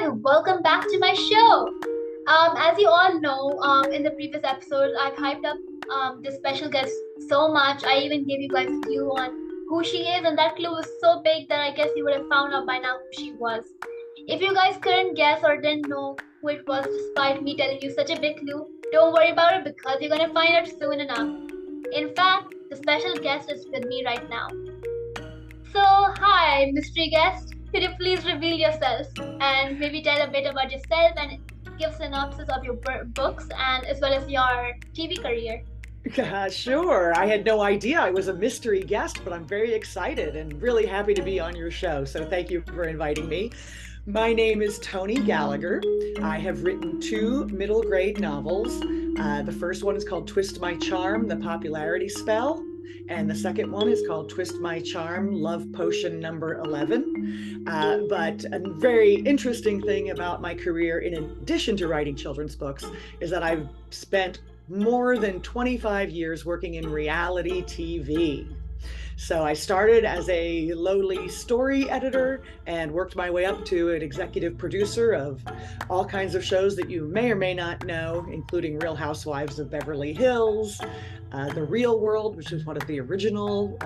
welcome back to my show. As you all know, in the previous episodes, I've hyped up this special guest so much. I even gave you guys a clue on who she is, and that clue was so big that I guess you would have found out by now who she was. If you guys couldn't guess or didn't know who it was despite me telling you such a big clue, don't worry about it because you're gonna find out soon enough. In fact, the special guest is with me right now. So, hi, mystery guest. Could you please reveal yourself and maybe tell a bit about yourself and give synopsis of your books and as well as your TV career? Sure. I had no idea I was a mystery guest, but I'm very excited and really happy to be on your show. So thank you for inviting me. My name is Toni Gallagher. I have written 2 middle grade novels. The first one is called Twist My Charm, The Popularity Spell. And the second one is called Twist My Charm, Love Potion Number 11. But a very interesting thing about my career, in addition to writing children's books, is that I've spent more than 25 years working in reality TV. So I started as a lowly story editor and worked my way up to an executive producer of all kinds of shows that you may or may not know, including Real Housewives of Beverly Hills, The Real World, which is one of the original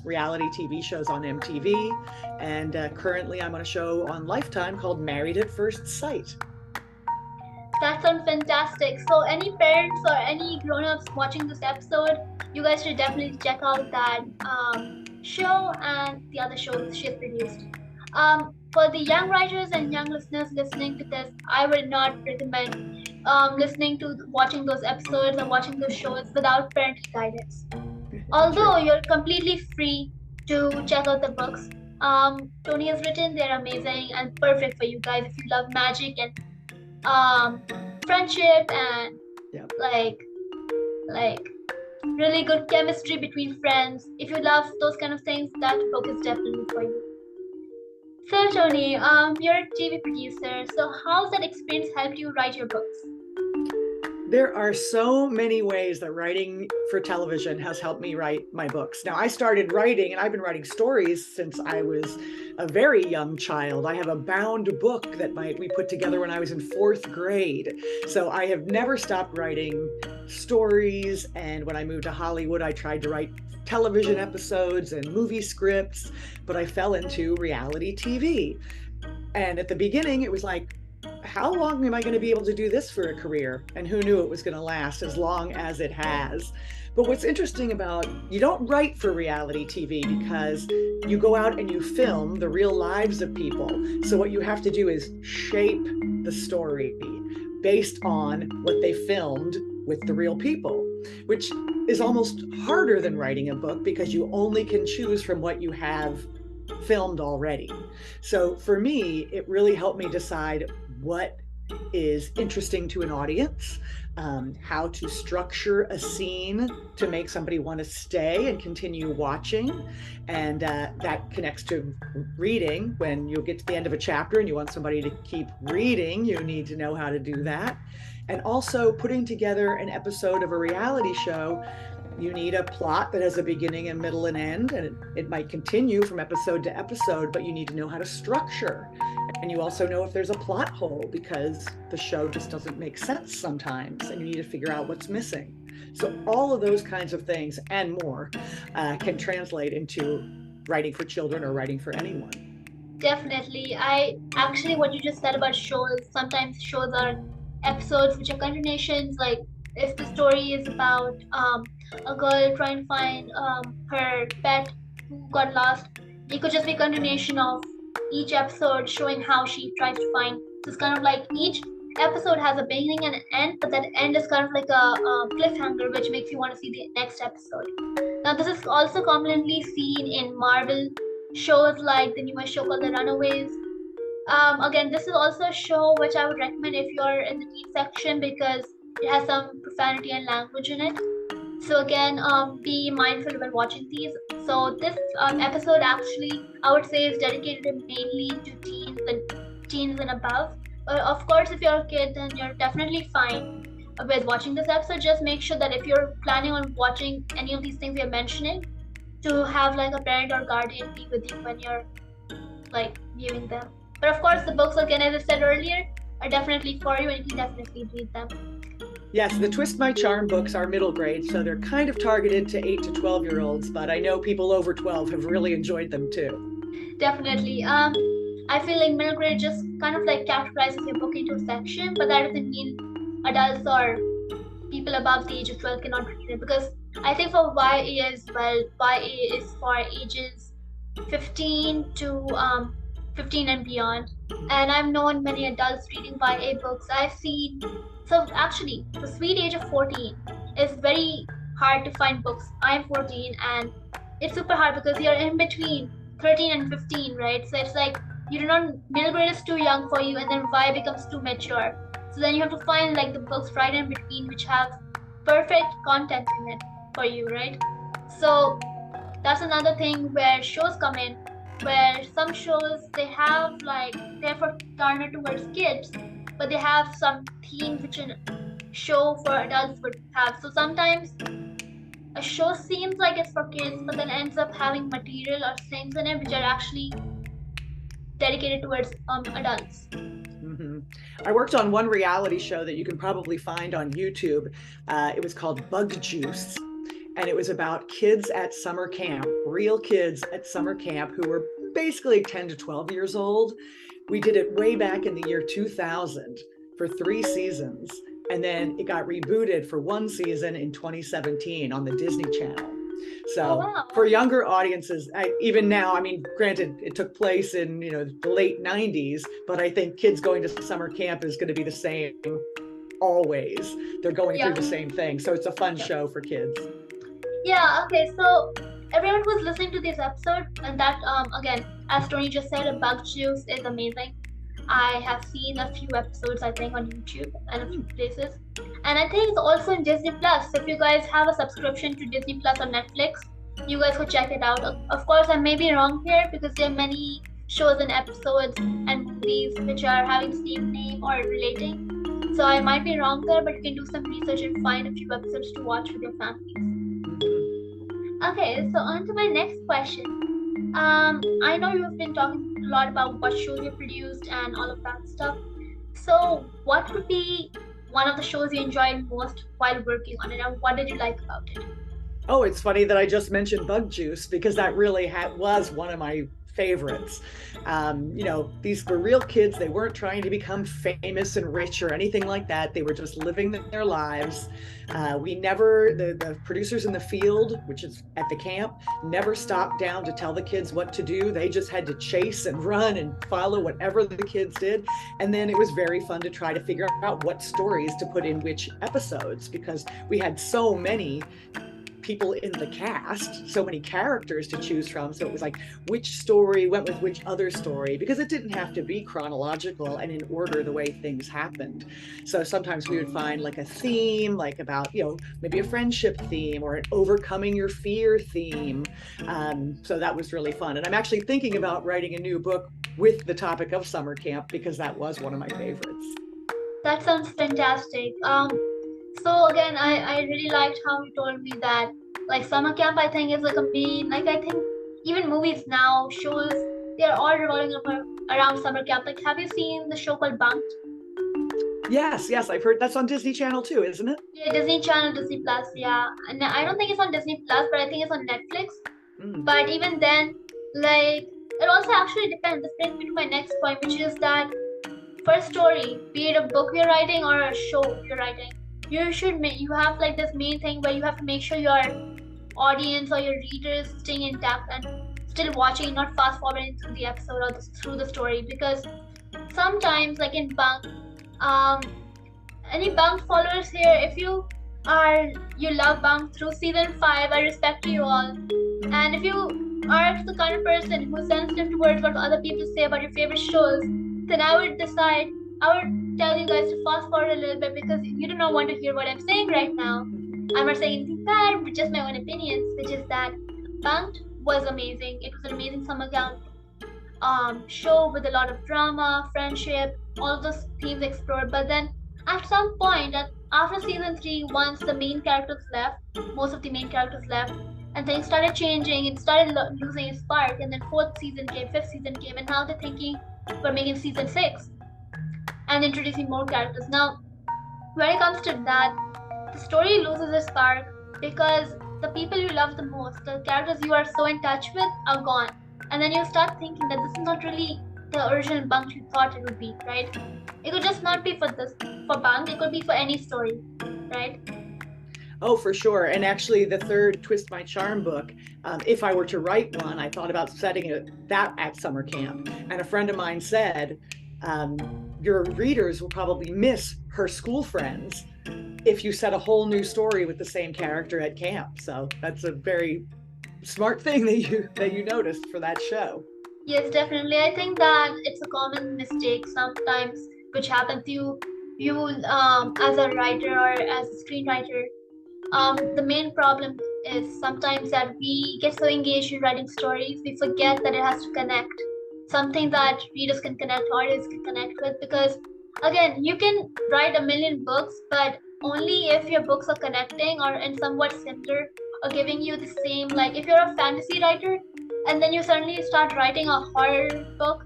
reality TV shows on MTV. And currently I'm on a show on Lifetime called Married at First Sight. That sounds fantastic. So any parents or any grown-ups watching this episode, you guys should definitely check out that show and the other shows she's produced. For the young writers and young listeners listening to this, I would not recommend watching those episodes or watching those shows without parental guidance. Although you're completely free to check out the books Toni has written, they're amazing and perfect for you guys if you love magic and friendship and like really good chemistry between friends. If you love those kind of things, that book is definitely for you. So Toni, you're a TV producer. So how's that experience helped you write your books? There are so many ways that writing for television has helped me write my books. Now, I started writing, and I've been writing stories since I was a very young child. I have a bound book that we put together when I was in 4th grade. So I have never stopped writing stories. And when I moved to Hollywood, I tried to write television episodes and movie scripts, but I fell into reality TV. And at the beginning, it was like, how long am I going to be able to do this for a career? And who knew it was going to last as long as it has. But what's interesting about, you don't write for reality TV because you go out and you film the real lives of people. So what you have to do is shape the story based on what they filmed with the real people, which is almost harder than writing a book because you only can choose from what you have filmed already. So for me, it really helped me decide what is interesting to an audience, how to structure a scene to make somebody want to stay and continue watching. And that connects to reading. When you get to the end of a chapter and you want somebody to keep reading, you need to know how to do that. And also putting together an episode of a reality show, you need a plot that has a beginning and middle and end, and it might continue from episode to episode, but you need to know how to structure. And you also know if there's a plot hole because the show just doesn't make sense sometimes, and you need to figure out what's missing. So all of those kinds of things and more can translate into writing for children or writing for anyone. Definitely. What you just said about shows, sometimes shows are episodes which are continuations. Like if the story is about a girl trying to find her pet who got lost, it could just be a continuation of each episode showing how she tries to find. So it's kind of like each episode has a beginning and an end, but that end is kind of like a cliffhanger which makes you want to see the next episode. Now this is also commonly seen in Marvel shows like the newest show called The Runaways. Again, this is also a show which I would recommend if you're in the teen section because it has some profanity and language in it. So again, be mindful when watching these. So this episode actually, I would say, is dedicated mainly to teens and above. But of course, if you're a kid, then you're definitely fine with watching this episode. Just make sure that if you're planning on watching any of these things we're mentioning, to have like a parent or guardian be with you when you're like viewing them. But of course, the books, again, as I said earlier, are definitely for you, and you can definitely read them. Yes, the Twist My Charm books are middle grade, so they're kind of targeted to 8 to 12-year-olds, but I know people over 12 have really enjoyed them too. Definitely. I feel like middle grade just kind of like categorizes your book into a section, but that doesn't mean adults or people above the age of 12 cannot read it, because I think for YA as well, YA is for ages 15 to 15 and beyond. And I've known many adults reading YA books. I've seen, so actually, the sweet age of 14 is very hard to find books. I'm 14 and it's super hard because you're in between 13 and 15, right? So it's like you do not, middle grade is too young for you, and then Y becomes too mature. So then you have to find like the books right in between which have perfect content in it for you, right? So that's another thing where shows come in, where some shows they have like they're for targeted towards kids, but they have some themes which a show for adults would have. So sometimes a show seems like it's for kids, but then ends up having material or things in it which are actually dedicated towards adults. Mm-hmm. I worked on one reality show that you can probably find on YouTube. It was called Bug Juice, and it was about kids at summer camp, real kids at summer camp who were basically 10 to 12 years old. We did it way back in the year 2000 for 3 seasons, and then it got rebooted for 1 season in 2017 on the Disney Channel. So wow. For younger audiences, even now, I mean, granted, it took place in the late 90s, but I think kids going to summer camp is going to be the same always. They're going through the same thing. So it's a fun show for kids. Yeah, okay, so everyone who's listening to this episode, and that, again, as Toni just said, Bug Juice is amazing. I have seen a few episodes, I think, on YouTube and a few places. And I think it's also in Disney Plus. So if you guys have a subscription to Disney Plus or Netflix, you guys could check it out. Of course, I may be wrong here because there are many shows and episodes and movies which are having the same name or relating. So I might be wrong there, but you can do some research and find a few episodes to watch with your families. Okay, so on to my next question. I know you've been talking a lot about what shows you produced and all of that stuff. So what would be one of the shows you enjoyed most while working on it, and what did you like about it? Oh, it's funny that I just mentioned Bug Juice because that really was one of my favorites. These were real kids. They weren't trying to become famous and rich or anything like that. They were just living their lives. The producers in the field, which is at the camp, never stopped down to tell the kids what to do. They just had to chase and run and follow whatever the kids did. And then it was very fun to try to figure out what stories to put in which episodes, because we had so many people in the cast, so many characters to choose from. So it was like, which story went with which other story, because it didn't have to be chronological and in order the way things happened. So sometimes we would find like a theme, like about, maybe a friendship theme or an overcoming your fear theme. So that was really fun. And I'm actually thinking about writing a new book with the topic of summer camp because that was one of my favorites. That sounds fantastic. So again, I really liked how you told me that like summer camp I think is like a main, like I think even movies now, shows, they're all revolving around summer camp. Like have you seen the show called Bunked? Yes, I've heard that's on Disney Channel too, isn't it? Yeah, Disney Channel, Disney Plus, yeah. And I don't think it's on Disney Plus, but I think it's on Netflix. But even then, like it also actually depends. This brings me to my next point, which is that for a story, be it a book you're writing or a show you're writing, you have like this main thing where you have to make sure your audience or your readers staying intact and still watching, not fast forwarding through the episode or through the story. Because sometimes, like in Bunk, any Bunk followers here, if you love Bunk through season 5, I respect you all. And if you are the kind of person who's sensitive towards what other people say about your favorite shows, then I would tell you guys to fast forward a little bit because you do not want to hear what I'm saying right now. I'm not saying anything bad, but just my own opinions, which is that Bunked was amazing. It was an amazing summer camp show with a lot of drama, friendship, all of those themes explored. But then at some point, after season 3, once the main characters left, most of the main characters left, and things started changing and started losing its spark. And then 4th season came, 5th season came, and now they're thinking, we're making season 6 and introducing more characters. Now, when it comes to that, the story loses its spark because the people you love the most, the characters you are so in touch with, are gone. And then you start thinking that this is not really the original Bunk you thought it would be, right? It could just not be for Bunk, it could be for any story, right? Oh, for sure. And actually, the third Twist My Charm book, if I were to write one, I thought about setting that at summer camp. And a friend of mine said, your readers will probably miss her school friends if you set a whole new story with the same character at camp. So that's a very smart thing that you noticed for that show. Yes, definitely. I think that it's a common mistake sometimes which happens to you as a writer or as a screenwriter. The main problem is sometimes that we get so engaged in writing stories, we forget that it has to connect. Something that readers can connect, audience can connect with. Because again, you can write a million books, but only if your books are connecting or in somewhat similar or giving you the same. Like if you're a fantasy writer and then you suddenly start writing a horror book,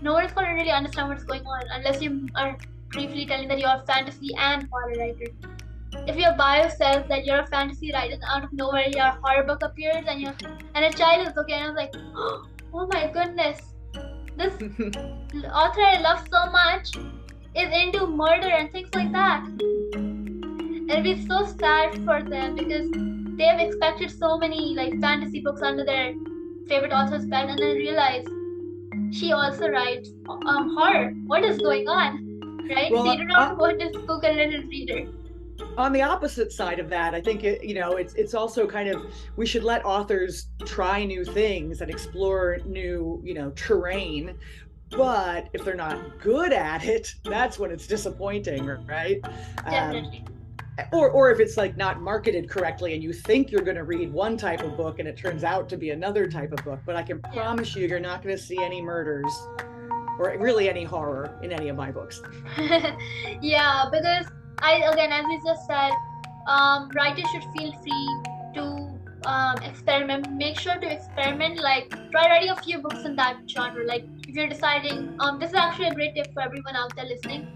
no one's going to really understand what's going on unless you are briefly telling that you're a fantasy and horror writer. If your bio says that you're a fantasy writer and out of nowhere your horror book appears and a child is looking and I was like, oh my goodness, this author I love so much is into murder and things like that. It'll be so sad for them because they have expected so many like fantasy books under their favorite author's belt and then realize she also writes horror. What is going on? Right? Well, they do not want to spook a little reader. On the opposite side of that, I think it's also kind of, we should let authors try new things and explore new terrain. But if they're not good at it, that's when it's disappointing, right? Definitely. Or if it's like not marketed correctly and you think you're going to read one type of book and it turns out to be another type of book. But I can promise you're not going to see any murders or really any horror in any of my books. Yeah, because again, as you just said, writers should feel free to experiment. Make sure to experiment. Like try writing a few books in that genre. Like if you're deciding, this is actually a great tip for everyone out there listening.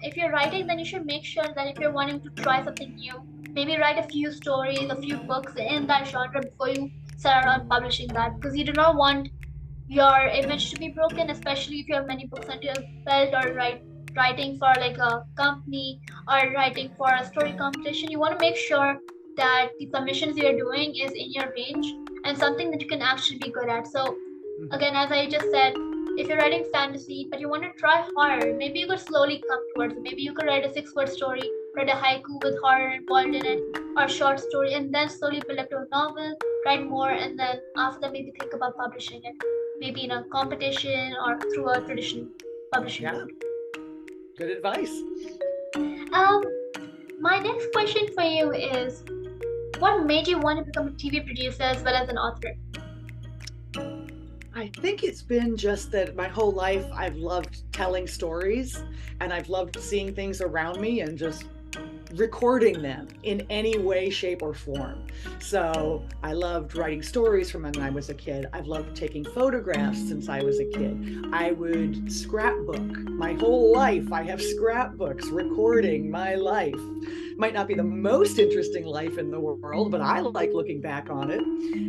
If you're writing, then you should make sure that if you're wanting to try something new, maybe write a few stories, a few books in that genre before you start on publishing that, because you do not want your image to be broken, especially if you have many books under your belt or writing for like a company or writing for a story competition. You want to make sure that the submissions you're doing is in your range and something that you can actually be good at. So again, as I just said, if you're writing fantasy but you want to try horror, maybe you could slowly come towards it. Maybe you could write a 6-word story, write a haiku with horror involved in it, or a short story, and then slowly build up to a novel, write more, and then after that maybe think about publishing it, maybe in a competition or through a traditional publishing route. Good advice. My next question for you is, what made you want to become a TV producer as well as an author? I think it's been just that my whole life I've loved telling stories and I've loved seeing things around me and just recording them in any way, shape, or form. So I loved writing stories from when I was a kid. I've loved taking photographs since I was a kid. I would scrapbook my whole life. I have scrapbooks recording my life. Might not be the most interesting life in the world, but I like looking back on it.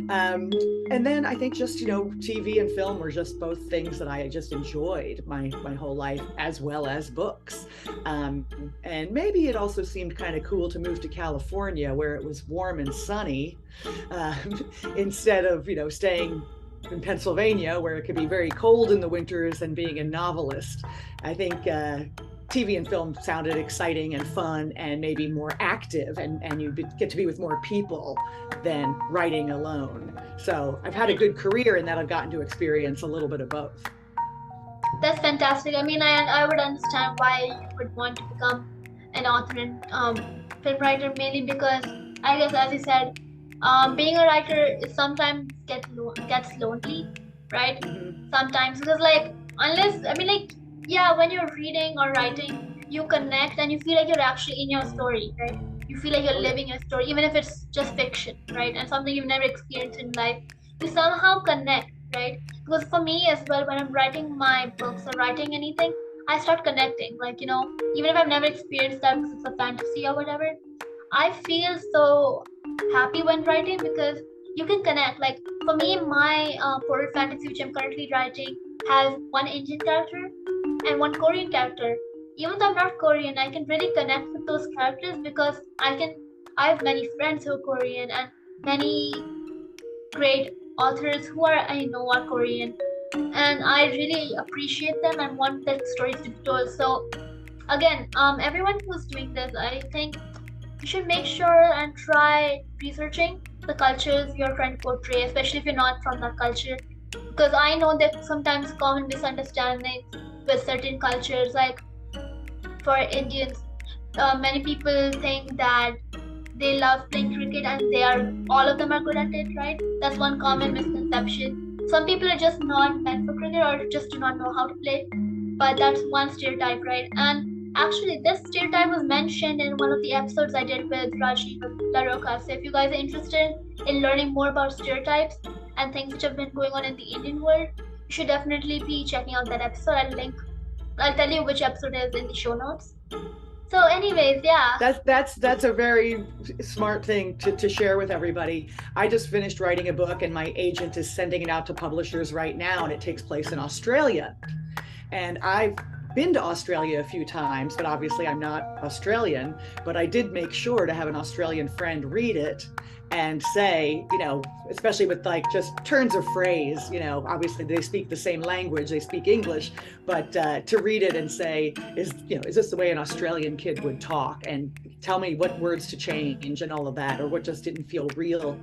And then I think just, TV and film were just both things that I just enjoyed my whole life, as well as books. And maybe it also seemed kind of cool to move to California where it was warm and sunny, instead of, staying in Pennsylvania where it could be very cold in the winters and being a novelist. I think TV and film sounded exciting and fun and maybe more active, and you get to be with more people than writing alone. So I've had a good career in that I've gotten to experience a little bit of both. That's fantastic. I mean, I would understand why you would want to become an author and film writer, mainly because I guess, as you said, being a writer is sometimes gets lonely, right? Mm-hmm. Sometimes, because when you're reading or writing, you connect and you feel like you're actually in your story, right? You feel like you're living your story, even if it's just fiction, right? And something you've never experienced in life. You somehow connect right? Because for me as well, when I'm writing my books or writing anything, I start connecting. Like, even if I've never experienced that because it's a fantasy or whatever, I feel so happy when writing because you can connect. Like for me, my horror fantasy, which I'm currently writing, has one Indian character and one Korean character. Even though I'm not Korean, I can really connect with those characters because I have many friends who are Korean and many great authors who I know are Korean, and I really appreciate them and want their stories to be told. So again, everyone who's doing this, I think you should make sure and try researching the cultures you're trying to portray, especially if you're not from that culture. Because I know that sometimes common misunderstandings with certain cultures, like for Indians, many people think that they love playing cricket and all of them are good at it, right? That's one common misconception. Some people are just not meant for cricket or just do not know how to play, but that's one stereotype, right? And actually, this stereotype was mentioned in one of the episodes I did with Rajni Laroka. So if you guys are interested in learning more about stereotypes and things which have been going on in the Indian world, you should definitely be checking out that episode. I'll tell you which episode is in the show notes. So anyways, yeah. That's a very smart thing to share with everybody. I just finished writing a book and my agent is sending it out to publishers right now, and it takes place in Australia. And I've been to Australia a few times, but obviously I'm not Australian, but I did make sure to have an Australian friend read it and say, especially with like just turns of phrase, obviously they speak the same language, they speak English, but to read it and say, is this the way an Australian kid would talk? And tell me what words to change and all of that, or what just didn't feel real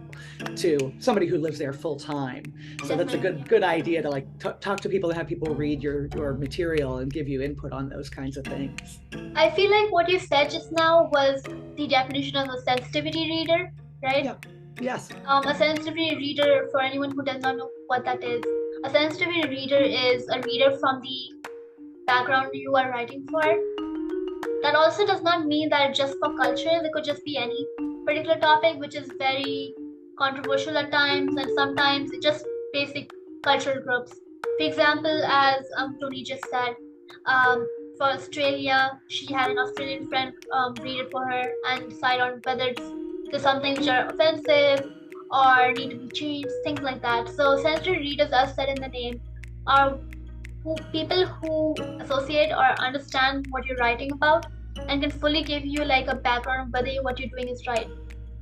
to somebody who lives there full time. So that's a good idea to like talk to people, and have people read your material and give you input on those kinds of things. I feel like what you said just now was the definition of a sensitivity reader, right? Yeah. Yes. A sensitivity reader, for anyone who does not know what that is, a sensitivity reader is a reader from the background you are writing for. That also does not mean that just for culture. It could just be any particular topic which is very controversial at times, and sometimes it's just basic cultural groups. For example, as Toni just said, for Australia, she had an Australian friend read it for her and decide on whether there's something which are offensive or need to be changed, things like that. So sensory readers, as said in the name, are people who associate or understand what you're writing about and can fully give you like a background of whether what you're doing is right.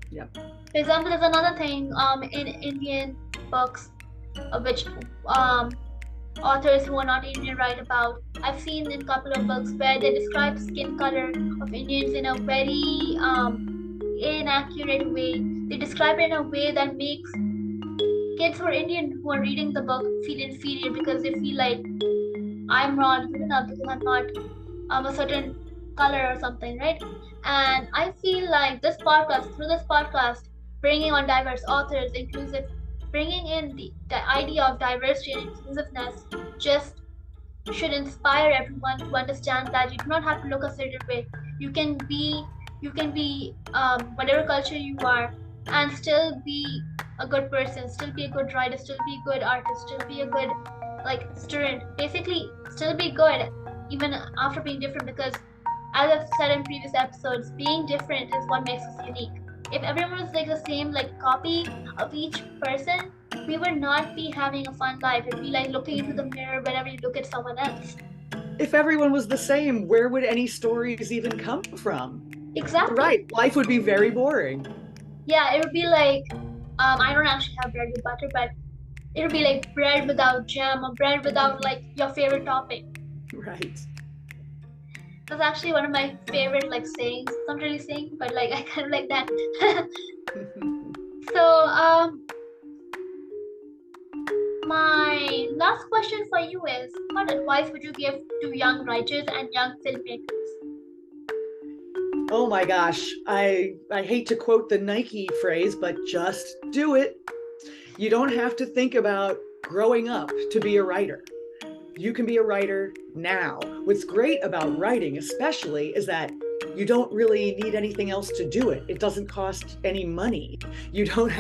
Yeah. For example, there's another thing in Indian books, which authors who are not Indian write about. I've seen in a couple of books where they describe skin color of Indians in a very inaccurate way. They describe it in a way that makes kids who are Indian who are reading the book feel inferior because they feel like I'm not good enough because I'm not a certain color or something, right? And I feel like through this podcast, bringing on diverse authors, bringing in the idea of diversity and inclusiveness just should inspire everyone to understand that you do not have to look a certain way. You can be whatever culture you are and still be a good person, still be a good writer, still be a good artist, still be a good student. Basically, still be good even after being different, because as I've said in previous episodes, being different is what makes us unique. If everyone was like the same copy of each person, we would not be having a fun life. It'd be like looking into the mirror whenever you look at someone else. If everyone was the same, where would any stories even come from? Exactly. Right. Life would be very boring. Yeah, it would be like, I don't actually have bread with butter, but it would be like bread without jam or bread without your favorite topping. Right. That's actually one of my favorite sayings. It's not really saying, but I kind of like that. So my last question for you is, what advice would you give to young writers and young filmmakers? Oh my gosh, I hate to quote the Nike phrase, but just do it. You don't have to think about growing up to be a writer. You can be a writer now. What's great about writing especially is that you don't really need anything else to do it. It doesn't cost any money. You don't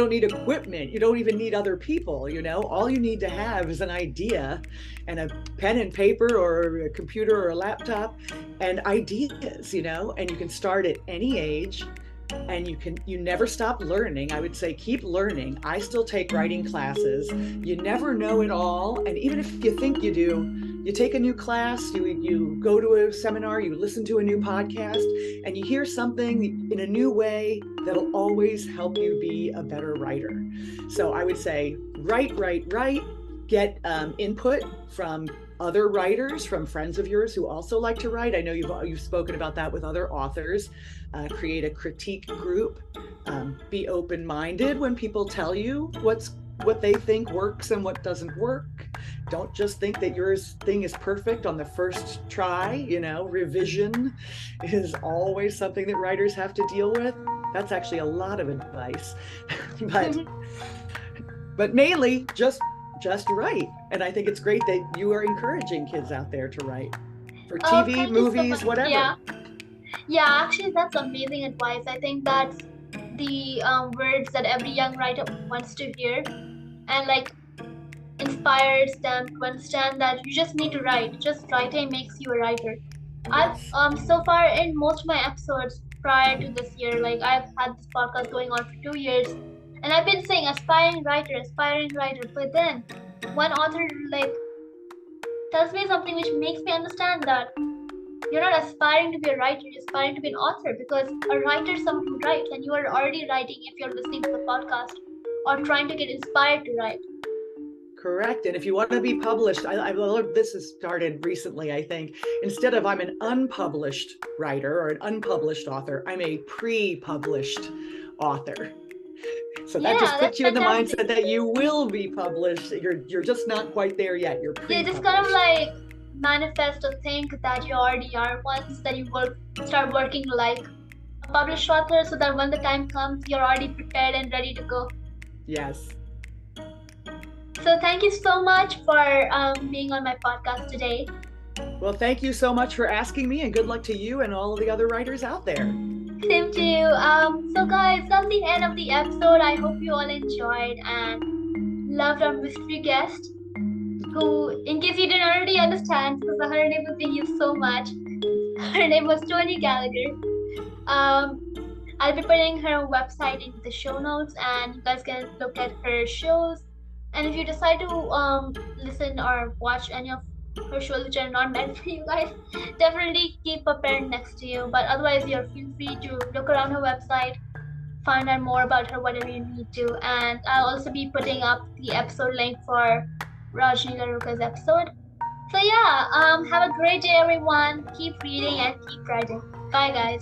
need equipment. You don't even need other people, all you need to have is an idea and a pen and paper or a computer or a laptop and ideas, and you can start at any age. And you never stop learning. I would say keep learning. I still take writing classes. You never know it all. And even if you think you do, you take a new class, you go to a seminar, you listen to a new podcast, and you hear something in a new way that'll always help you be a better writer. So I would say write. Get input from other writers, from friends of yours who also like to write. I know you've spoken about that with other authors. Create a critique group. Be open-minded when people tell you what they think works and what doesn't work. Don't just think that your thing is perfect on the first try. Revision is always something that writers have to deal with. That's actually a lot of advice, but mainly just write. And I think it's great that you are encouraging kids out there to write for TV, movies, so whatever. Yeah, actually, that's amazing advice. I think that's the words that every young writer wants to hear, and inspires them to understand that you just need to write. Just writing makes you a writer. Yes. I've so far in most of my episodes prior to this year, I've had this podcast going on for 2 years, and I've been saying aspiring writer, but then one author tells me something which makes me understand that you're not aspiring to be a writer, you're aspiring to be an author, because a writer is someone who writes, and you are already writing if you're listening to the podcast or trying to get inspired to write. Correct. And if you want to be published, I love this has started recently, I think. Instead of I'm an unpublished writer or an unpublished author, I'm a pre-published author. So that just puts you in the mindset that you will be published. You're just not quite there yet. You're pre-published. Yeah, just kind of manifest or think that you already are once, that you will start working like a published author, so that when the time comes, you're already prepared and ready to go. Yes. So thank you so much for being on my podcast today. Well, thank you so much for asking me, and good luck to you and all of the other writers out there. Same to you. So guys, that's the end of the episode. I hope you all enjoyed and loved our mystery guest, who, in case you didn't already understand, because her name was being used so much, her name was Toni Gallagher. I'll be putting her website into the show notes, and you guys can look at her shows. And if you decide to listen or watch any of her shows which are not meant for you guys, definitely keep a parent next to you. But otherwise, feel free to look around her website, find out more about her, whatever you need to. And I'll also be putting up the episode link for Rajni Laruka's episode. So yeah, have a great day, everyone. Keep reading and keep writing. Bye, guys.